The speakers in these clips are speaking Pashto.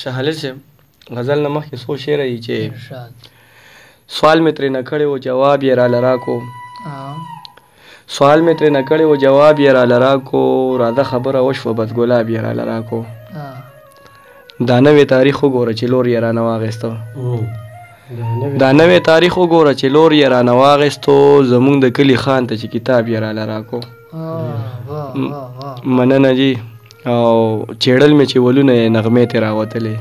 شاهلیل صاحب غزل نه مخکې څو شعره دي چې سوال مې ترې نه کړی و جواب یې راله راکو سوال مې ترې نه کړی و جواب یې راله راکو راده خبره وشوه بد ګلاب یې راله راکو دا نوې تاریخ وګوره چې لور یې رانه واخیستو دا نوې تاریخ وګوره چې لور یې رانه واخیستو زمونږ د کلي خان ته چې کتاب یې راله راکو مننه جي او چېړل مې چې ولونه یې نغمې ترې راوتلې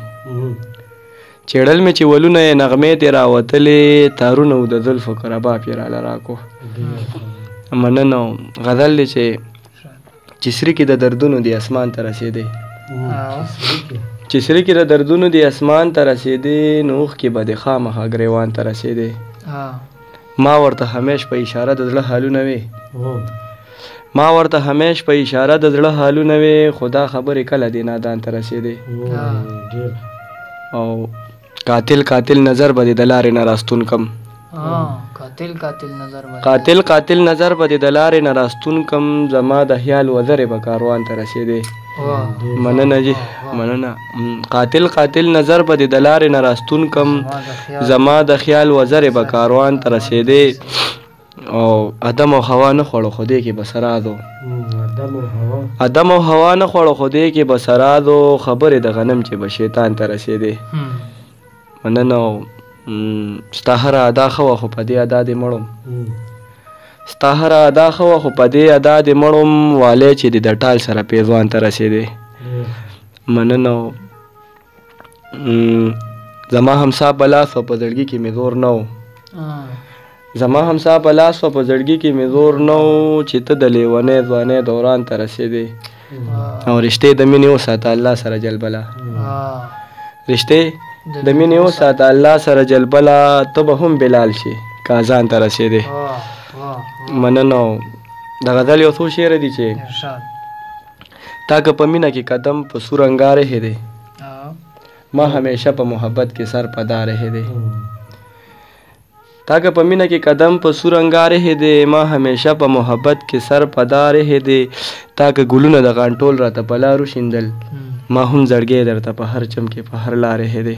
چېړل مې چې ولونه یې نغمې ترې راوتلې تارونه و د زلفو کرباب یې راله راکو مننه غزل دی چې سري کې د دردونو دی اسمان ته رسېدی چې سري کې د دردونو دی اسمان ته رسېدی نو اوښکې به د خامخا ګریوان ته رسېدی ما ورته همیش په اشاره د زړه حالونه وې ما ورته همیش په اشاره د زړه حالونه وې خو دا خبرې کله دې نادان ته رسېدی او قاتل قاتل نظر به دې د لارې نه راستون کم قاتل قاتل نظر به دې د لارې نه راستون کم زما د خیال وزرې به کاروان ته رسېدی مننه جي مننه قاتل قاتل نظر به دې د لارې نه راستون کم زما د خیال وزرې به کاروان ته رسېدی او ادم او هوا نه خوړو خو دې کې به سرادو ادم او هوا نه خوړو خو دې کې به سرادو خبرې د غنم چې به شیطان ته رسېدی مننه ستا هره ادا ښه وه خو په دې ادا دې مړم ستا هره ادا ښه وه خو په دې ادا دې مړم والی چې دې د ټال سره پیزوان ته رسېدی مننه زما همسا په لاس وه په زړګي کې مې زور نه و زما همسا په لاس وه په زړګي کې مې زور نه و چې ته د لیونۍ ځوانۍ دوران ته رسېدی او رشتې د مینې وساته الله سره جلبله رشتې د مینې وساته الله سره جلبله ته به هم بلال شي که اذان ته رسېدی مننه د غزل یو څو شعر دي چې تا که په مینه کې قدم په سور انګار هدی ما همیشه په محبت کې سر پدار هدی تا که په مینه کې قدم په سور انګار هدی ما همیشه په محبت کې سر پدار هدی تا که ګلونه د غانټول راته په لارو شیندل ما هم زړګی درته په هر چم کې په هر لارې هدی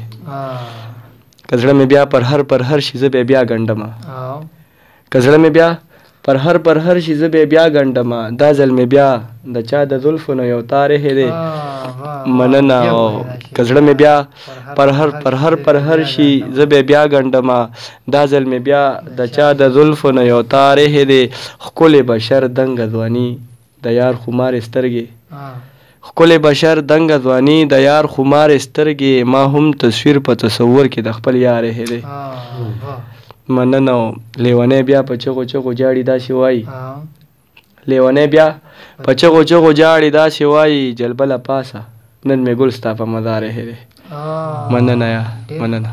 که زړه مې بیا پر هر شي زه بیا ګنډمه که زړه مې بیا پر هر شي زه بیا ګنډمه دا ځل مې بیا د چا د زلفو نه یو تارې هدی مننه که زړه مې بیا پر هر شي زه بیا ګنډمه دا ځل مې بیا د چا د زلفو نه یو تارې هدی ښکلی بشر دنګه ځواني د یار خمارې سترګې ښکلی بشر دنګه ځواني د یار خمارې سترګې ما هم تصویر په تصور کې د خپل یارې هدی مننه لیونی بیا په چغو چغو جاړي داسې وایي لیونی بیا په چغو چغو جاړي داسې وایي جلبله پاسه نن مې ګل ستا په مزار هدی مننه یا مننه